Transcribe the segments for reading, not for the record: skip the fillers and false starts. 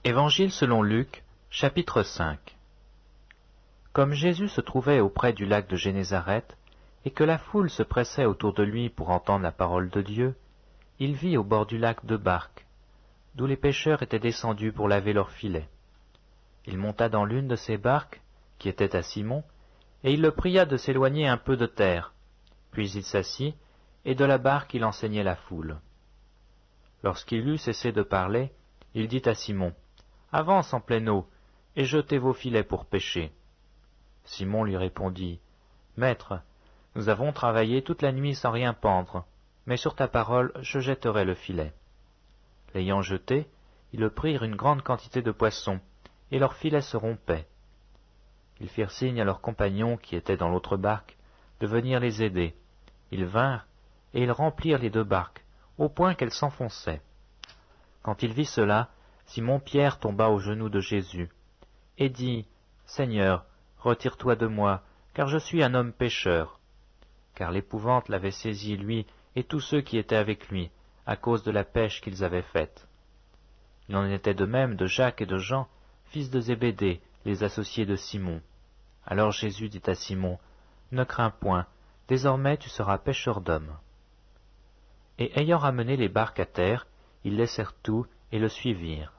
Évangile selon Luc, chapitre 5. Comme Jésus se trouvait auprès du lac de Génézareth, et que la foule se pressait autour de lui pour entendre la parole de Dieu, il vit au bord du lac 2 barques, d'où les pêcheurs étaient descendus pour laver leurs filets. Il monta dans l'une de ces barques, qui était à Simon, et il le pria de s'éloigner un peu de terre. Puis il s'assit, et de la barque il enseignait la foule. Lorsqu'il eut cessé de parler, il dit à Simon, « Avance en pleine eau, et jetez vos filets pour pêcher. » Simon lui répondit, « Maître, nous avons travaillé toute la nuit sans rien pendre, mais sur ta parole je jetterai le filet. » L'ayant jeté, ils prirent une grande quantité de poissons, et leurs filets se rompaient. Ils firent signe à leurs compagnons qui étaient dans l'autre barque de venir les aider. Ils vinrent, et ils remplirent les 2 barques, au point qu'elles s'enfonçaient. Quand il vit cela, Simon-Pierre tomba aux genoux de Jésus, et dit, « Seigneur, retire-toi de moi, car je suis un homme pécheur. » Car l'épouvante l'avait saisi, lui et tous ceux qui étaient avec lui, à cause de la pêche qu'ils avaient faite. Il en était de même de Jacques et de Jean, fils de Zébédée, les associés de Simon. Alors Jésus dit à Simon, « Ne crains point, désormais tu seras pêcheur d'hommes. » Et ayant ramené les barques à terre, ils laissèrent tout et le suivirent.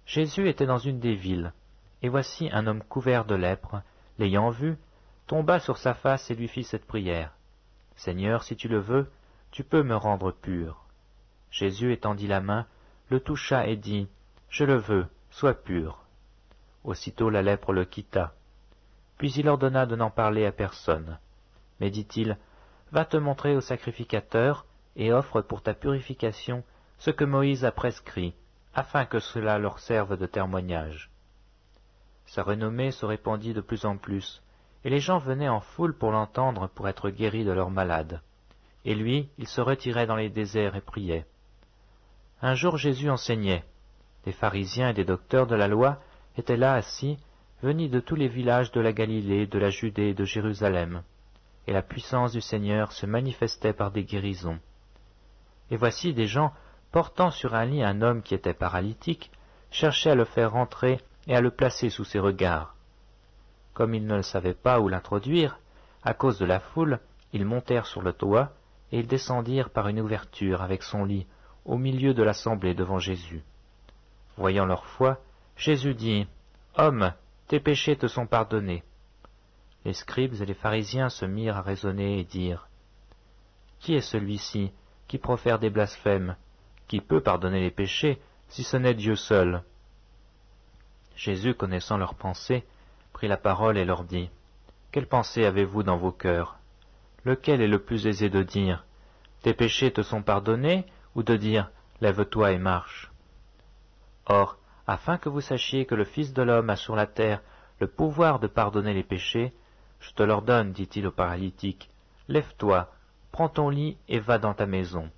Jésus était dans une des villes, et voici un homme couvert de lèpre, l'ayant vu, tomba sur sa face et lui fit cette prière. « Seigneur, si tu le veux, tu peux me rendre pur. » Jésus étendit la main, le toucha et dit, « Je le veux, sois pur. » Aussitôt la lèpre le quitta. Puis il ordonna de n'en parler à personne. Mais dit-il, « Va te montrer au sacrificateur, et offre pour ta purification ce que Moïse a prescrit, afin que cela leur serve de témoignage. » Sa renommée se répandit de plus en plus, et les gens venaient en foule pour l'entendre pour être guéris de leurs malades. Et lui, il se retirait dans les déserts et priait. Un jour Jésus enseignait. Des pharisiens et des docteurs de la loi étaient là assis, venus de tous les villages de la Galilée, de la Judée et de Jérusalem. Et la puissance du Seigneur se manifestait par des guérisons. Et voici des gens, portant sur un lit un homme qui était paralytique, cherchaient à le faire rentrer et à le placer sous ses regards. Comme ils ne savaient pas où l'introduire, à cause de la foule, ils montèrent sur le toit, et ils descendirent par une ouverture avec son lit, au milieu de l'assemblée devant Jésus. Voyant leur foi, Jésus dit, « Homme, tes péchés te sont pardonnés. » Les scribes et les pharisiens se mirent à raisonner et dirent, « Qui est celui-ci qui profère des blasphèmes? Qui peut pardonner les péchés, si ce n'est Dieu seul ?» Jésus, connaissant leurs pensées, prit la parole et leur dit, « Quelle pensée avez-vous dans vos cœurs? Lequel est le plus aisé de dire, « Tes péchés te sont pardonnés » ou de dire, « Lève-toi et marche » Or, afin que vous sachiez que le Fils de l'homme a sur la terre le pouvoir de pardonner les péchés, je te l'ordonne, dit-il au paralytique, « Lève-toi, prends ton lit et va dans ta maison. »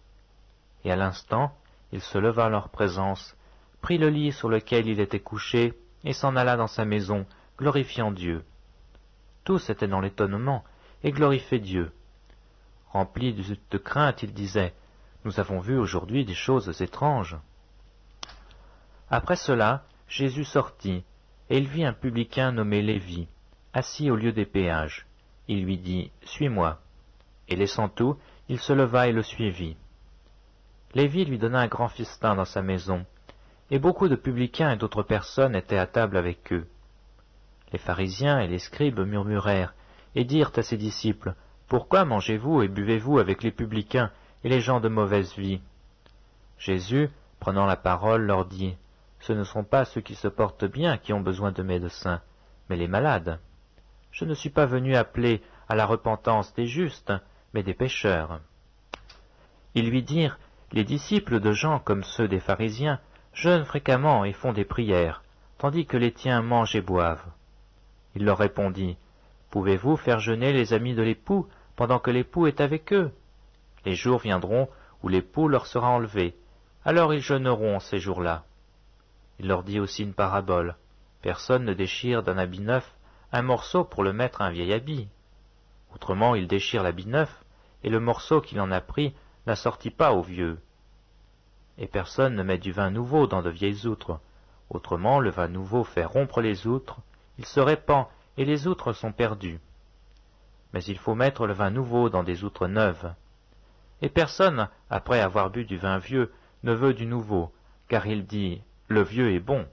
Et à l'instant, il se leva en leur présence, prit le lit sur lequel il était couché, et s'en alla dans sa maison, glorifiant Dieu. Tous étaient dans l'étonnement, et glorifiaient Dieu. Remplis de crainte, ils disaient, « Nous avons vu aujourd'hui des choses étranges. » Après cela, Jésus sortit, et il vit un publicain nommé Lévi, assis au lieu des péages. Il lui dit, « Suis-moi. » Et laissant tout, il se leva et le suivit. Lévi lui donna un grand festin dans sa maison, et beaucoup de publicains et d'autres personnes étaient à table avec eux. Les pharisiens et les scribes murmurèrent, et dirent à ses disciples, « Pourquoi mangez-vous et buvez-vous avec les publicains et les gens de mauvaise vie ?» Jésus, prenant la parole, leur dit, « Ce ne sont pas ceux qui se portent bien qui ont besoin de médecins, mais les malades. Je ne suis pas venu appeler à la repentance des justes, mais des pécheurs. » Ils lui dirent, « Les disciples de Jean, comme ceux des pharisiens, jeûnent fréquemment et font des prières, tandis que les tiens mangent et boivent. » Il leur répondit, « Pouvez-vous faire jeûner les amis de l'époux pendant que l'époux est avec eux? Les jours viendront où l'époux leur sera enlevé, alors ils jeûneront ces jours-là. » Il leur dit aussi une parabole. Personne ne déchire d'un habit neuf un morceau pour le mettre à un vieil habit. Autrement, il déchire l'habit neuf, et le morceau qu'il en a pris n'assortit pas au vieux. et personne ne met du vin nouveau dans de vieilles outres. Autrement, le vin nouveau fait rompre les outres, il se répand, et les outres sont perdues. Mais il faut mettre le vin nouveau dans des outres neuves. Et personne, après avoir bu du vin vieux, ne veut du nouveau, car il dit « le vieux est bon ».